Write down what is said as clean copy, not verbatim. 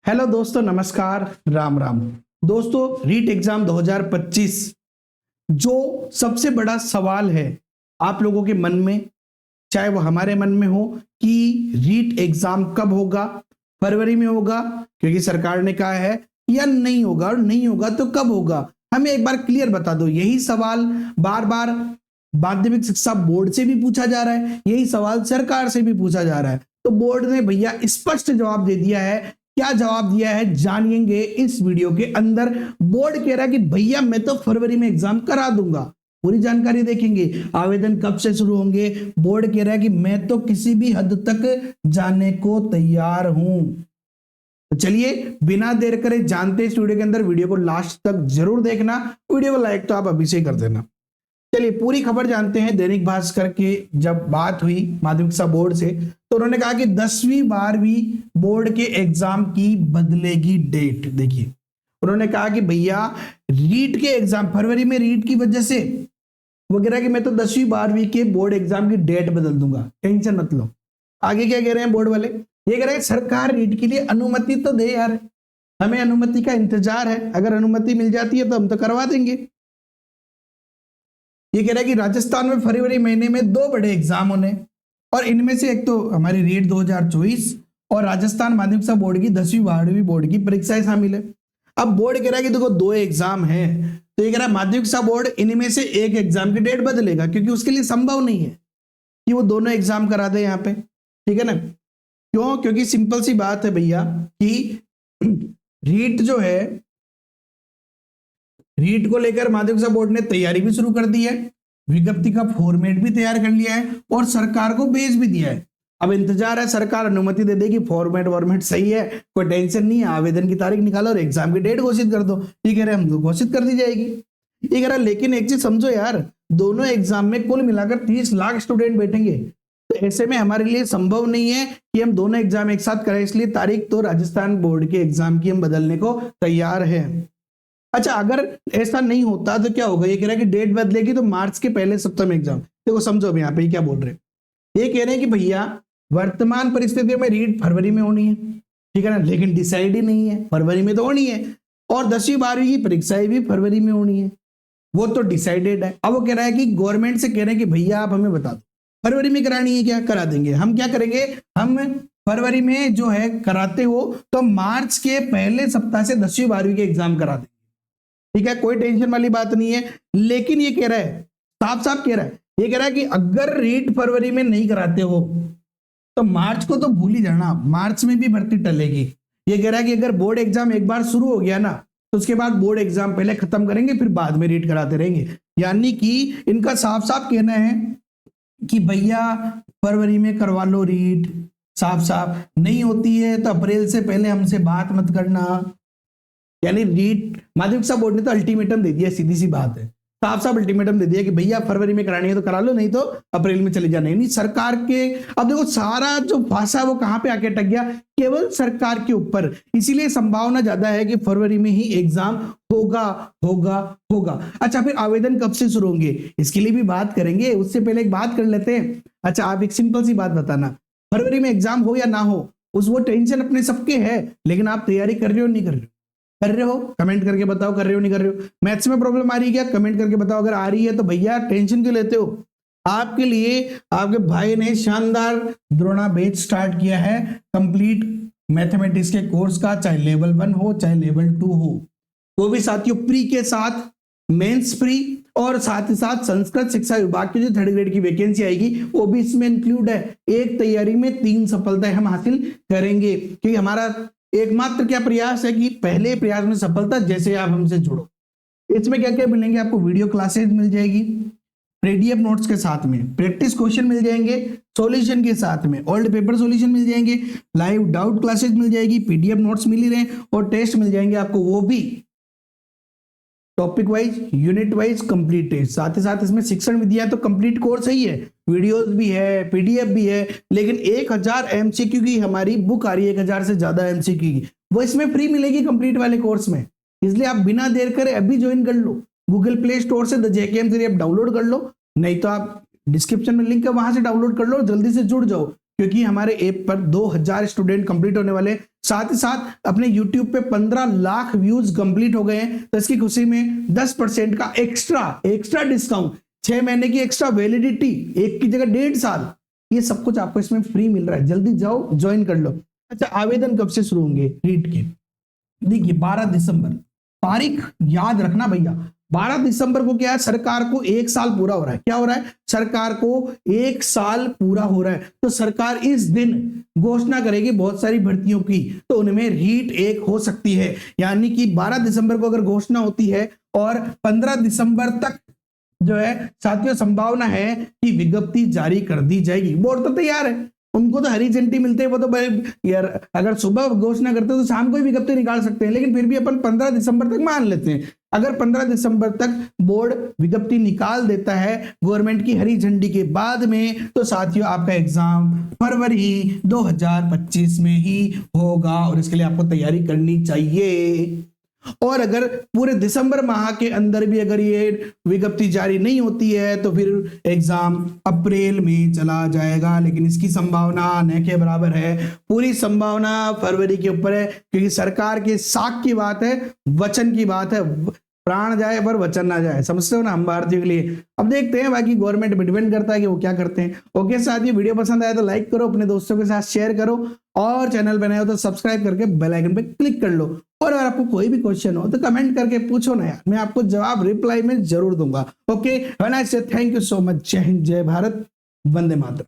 Hello दोस्तों, नमस्कार, राम राम। दोस्तों, रीट एग्जाम 2025 जो सबसे बड़ा सवाल है आप लोगों के मन में, चाहे वो हमारे मन में हो कि रीट एग्जाम कब होगा, फरवरी में होगा क्योंकि सरकार ने कहा है, या नहीं होगा, और नहीं होगा तो कब होगा, हमें एक बार क्लियर बता दो। यही सवाल बार बार माध्यमिक शिक्षा बोर्ड से भी पूछा जा रहा है, यही सवाल सरकार से भी पूछा जा रहा है। तो बोर्ड ने भैया स्पष्ट जवाब दे दिया है। क्या जवाब दिया है जानिएंगे इस वीडियो के अंदर। बोर्ड कह रहा है कि भैया मैं तो फरवरी में एग्जाम करा दूंगा, पूरी जानकारी देखेंगे। आवेदन कब से शुरू होंगे, बोर्ड कह रहा है कि मैं तो किसी भी हद तक जाने को तैयार हूं। तो चलिए बिना देर करे जानते इस वीडियो के अंदर। वीडियो को लास्ट तक जरूर देखना, वीडियो को लाइक तो आप अभी से ही कर देना। चलिए पूरी खबर जानते हैं। दैनिक भास्कर की जब बात हुई माध्यमिक शिक्षा बोर्ड से, तो उन्होंने कहा कि 10वीं 12वीं बोर्ड के एग्जाम की बदलेगी डेट। देखिए उन्होंने कहा कि भैया रीट के एग्जाम फरवरी में, रीट की वजह से वो कह रहा है कि मैं तो 10वीं 12वीं के बोर्ड एग्जाम की डेट बदल दूंगा, टेंशन मत लो। आगे क्या कह रहे हैं बोर्ड वाले, ये कह रहे हैं सरकार रीट के लिए अनुमति तो दे यार, हमें अनुमति का इंतजार है, अगर अनुमति मिल जाती है तो हम तो करवा देंगे। ये कह रहा है कि राजस्थान में फरवरी महीने में 2 बड़े एग्जाम होने, और इनमें से एक तो हमारी रीट 2024 और राजस्थान माध्यमिक शिक्षा बोर्ड की 10वीं 12वीं बोर्ड की परीक्षाएं शामिल है। अब बोर्ड कह रहा है कि देखो 2 एग्जाम है, तो ये कह रहा है माध्यमिक शिक्षा बोर्ड इनमें से एक एग्जाम की डेट बदलेगा, क्योंकि उसके लिए संभव नहीं है कि वो दोनों एग्जाम करा दे यहाँ पे। ठीक है ना, क्यों? क्योंकि सिंपल सी बात है भैया कि रीट जो है, रीट को लेकर माध्यमिक शिक्षा बोर्ड ने तैयारी भी शुरू कर दी है, विज्ञप्ति का फॉर्मेट भी तैयार कर लिया है और सरकार को भेज भी दिया है। अब इंतजार है, सरकार अनुमति दे देगी, फॉर्मेट सही है, कोई टेंशन नहीं है, आवेदन की तारीख निकालो और एग्जाम की डेट घोषित कर दो। ये कह रहे हैं हम तो घोषित कर दी जाएगी। ये कह रहा है लेकिन एक चीज समझो यार, दोनों एग्जाम में कुल मिलाकर 30 लाख स्टूडेंट बैठेंगे, तो ऐसे में हमारे लिए संभव नहीं है कि हम दोनों एग्जाम एक साथ करें, इसलिए तारीख तो राजस्थान बोर्ड के एग्जाम की हम बदलने को तैयार है। अच्छा, अगर ऐसा नहीं होता तो क्या होगा? ये कह रहा है कि डेट बदलेगी तो मार्च के पहले सप्ताह में एग्जाम। देखो समझो अभी यहाँ पे क्या बोल रहे हैं। ये कह रहे हैं कि भैया वर्तमान परिस्थितियों में रीट फरवरी में होनी है, ठीक है ना, लेकिन डिसाइड ही नहीं है, फरवरी में तो होनी है, और 10वीं 12वीं की परीक्षाएं भी फरवरी में होनी है, वो तो डिसाइडेड है। अब वो कह रहा है कि गवर्नमेंट से कह रहे हैं कि भैया आप हमें बता दो फरवरी में करानी है क्या, करा देंगे। हम क्या करेंगे, हम फरवरी में जो है कराते हो तो मार्च के पहले सप्ताह से 10वीं 12वीं के एग्जाम करा देंगे। ठीक है, कोई टेंशन वाली बात नहीं है। लेकिन ये कह रहा है, साफ साफ कह रहा है, ये कह रहा है कि अगर रीट फरवरी में नहीं कराते हो तो मार्च को तो भूल ही जाना, मार्च में भी भर्ती टलेगी। ये कह रहा है कि अगर बोर्ड एग्जाम एक बार शुरू हो गया ना, तो उसके बाद बोर्ड एग्जाम पहले खत्म करेंगे, फिर बाद में रीट कराते रहेंगे। यानी कि इनका साफ साफ कहना है कि भैया फरवरी में करवा लो रीट, साफ साफ नहीं होती है तो अप्रैल से पहले हमसे बात मत करना। यानी रीट माध्यमिक शिक्षा बोर्ड ने तो अल्टीमेटम दे दिया, सीधी सी बात है, साफ साफ अल्टीमेटम दे दिया कि भैया फरवरी में करानी है तो करा लो, नहीं तो अप्रैल में चले जाना। नहीं सरकार के, अब देखो सारा जो भाषा वो कहां पे आके अटक गया, केवल सरकार के ऊपर। इसीलिए संभावना ज्यादा है कि फरवरी में ही एग्जाम होगा होगा होगा। अच्छा, फिर आवेदन कब से शुरू होंगे इसके लिए भी बात करेंगे, उससे पहले एक बात कर लेते हैं। अच्छा, आप एक सिंपल सी बात बताना, फरवरी में एग्जाम हो या ना हो, उस वो टेंशन अपने सबके है, लेकिन आप तैयारी कर रहे हो नहीं कर रहे हो? कर रहे हो? कमेंट करके बताओ, कर रहे हो नहीं कर रहे हो? मैथ्स में प्रॉब्लम आ रही है क्या? कमेंट करके बताओ। अगर आ रही है तो भैया टेंशन क्यों लेते हो? आपके लिए आपके भाई ने शानदार द्रोणा बैच स्टार्ट किया है, कंप्लीट मैथमेटिक्स के कोर्स का, चाहे लेवल 1 हो चाहे लेवल 2 हो, वो भी साथियों प्री के साथ, मेंस प्री, और साथ ही साथ संस्कृत शिक्षा विभाग की जो 3rd ग्रेड की वैकेंसी आएगी वो भी इसमें इंक्लूड है। एक तैयारी में 3 सफलताएं हम हासिल करेंगे, क्योंकि हमारा एकमात्र क्या प्रयास है कि पहले प्रयास में सफलता, जैसे आप हमसे जुड़ो। इसमें क्या क्या मिलेंगे आपको? वीडियो क्लासेस मिल जाएगी पीडीएफ नोट्स के साथ में, प्रैक्टिस क्वेश्चन मिल जाएंगे सॉल्यूशन के साथ में, ओल्ड पेपर सॉल्यूशन मिल जाएंगे, लाइव डाउट क्लासेस मिल जाएगी, पीडीएफ नोट्स मिल ही रहे, और टेस्ट मिल जाएंगे आपको, वो भी topic wise, unit wise complete test. साथ ही साथ इसमें शिक्षण विधियां तो कंप्लीट कोर्स ही है, वीडियोस भी है, पीडीएफ भी है, लेकिन 1000 एमसीक्यू की हमारी बुक आ रही है, 1000 से ज्यादा एमसीक्यू की, वो इसमें फ्री मिलेगी कंप्लीट वाले कोर्स में। इसलिए आप बिना देर करे अभी ज्वाइन कर लो, गूगल प्ले स्टोर से द जेकेएम ऐप डाउनलोड कर लो, नहीं तो आप डिस्क्रिप्शन में लिंक है वहां से डाउनलोड कर लो, जल्दी से जुड़ जाओ, क्योंकि हमारे ऐप पर 2000 स्टूडेंट कंप्लीट होने वाले, साथ ही साथ अपने YouTube पे 15 लाख व्यूज कंप्लीट हो गए हैं। तो इसकी खुशी में 10% का एक्स्ट्रा डिस्काउंट, 6 महीने की एक्स्ट्रा वैलिडिटी, एक की जगह 1.5 साल, ये सब कुछ आपको इसमें फ्री मिल रहा है। जल्दी जाओ ज्वाइन कर लो। अच्छा, आवेदन कब से शुरू होंगे रीट के? देखिए 12 दिसंबर, तारीख याद रखना भैया। 12 दिसंबर को क्या है, सरकार को 1 साल पूरा हो रहा है। क्या हो रहा है? सरकार को 1 साल पूरा हो रहा है। तो सरकार इस दिन घोषणा करेगी बहुत सारी भर्तियों की, तो उनमें रीट एक हो सकती है। यानी कि 12 दिसंबर को अगर घोषणा होती है और 15 दिसंबर तक जो है साथियों संभावना है कि विज्ञप्ति जारी कर दी जाएगी। बोर्ड तो तैयार है, उनको तो हरी झंडी मिलते हैं। वो तो यार अगर सुबह घोषणा करते हैं तो शाम को ही विज्ञप्ति निकाल सकते हैं, लेकिन फिर भी अपन 15 दिसंबर तक मान लेते हैं। अगर 15 दिसंबर तक बोर्ड विज्ञप्ति निकाल देता है गवर्नमेंट की हरी झंडी के बाद में, तो साथियों आपका एग्जाम फरवरी 2025 में ही होगा और इसके लिए आपको तैयारी करनी चाहिए। और अगर पूरे दिसंबर माह के अंदर भी अगर ये विज्ञप्ति जारी नहीं होती है तो फिर एग्जाम अप्रैल में चला जाएगा, लेकिन इसकी संभावना न के बराबर है। पूरी संभावना फरवरी के ऊपर है, क्योंकि सरकार के साख की बात है, वचन की बात है। प्राण जाए पर वचन ना जाए, समझते हो ना हम भारतीयों के लिए। अब देखते हैं, बाकी गवर्नमेंट पे डिपेंड करता है कि वो क्या करते हैं। ओके साथियों, वीडियो पसंद आया तो लाइक करो, अपने दोस्तों के साथ शेयर करो और चैनल पे नए हो तो सब्सक्राइब करके बेल आइकन पे क्लिक कर लो। और अगर आपको कोई भी क्वेश्चन हो तो कमेंट करके पूछो ना यार, मैं आपको जवाब रिप्लाई में जरूर दूंगा। Okay, thank you so much. जय हिंद, जय भारत, वंदे मातरम।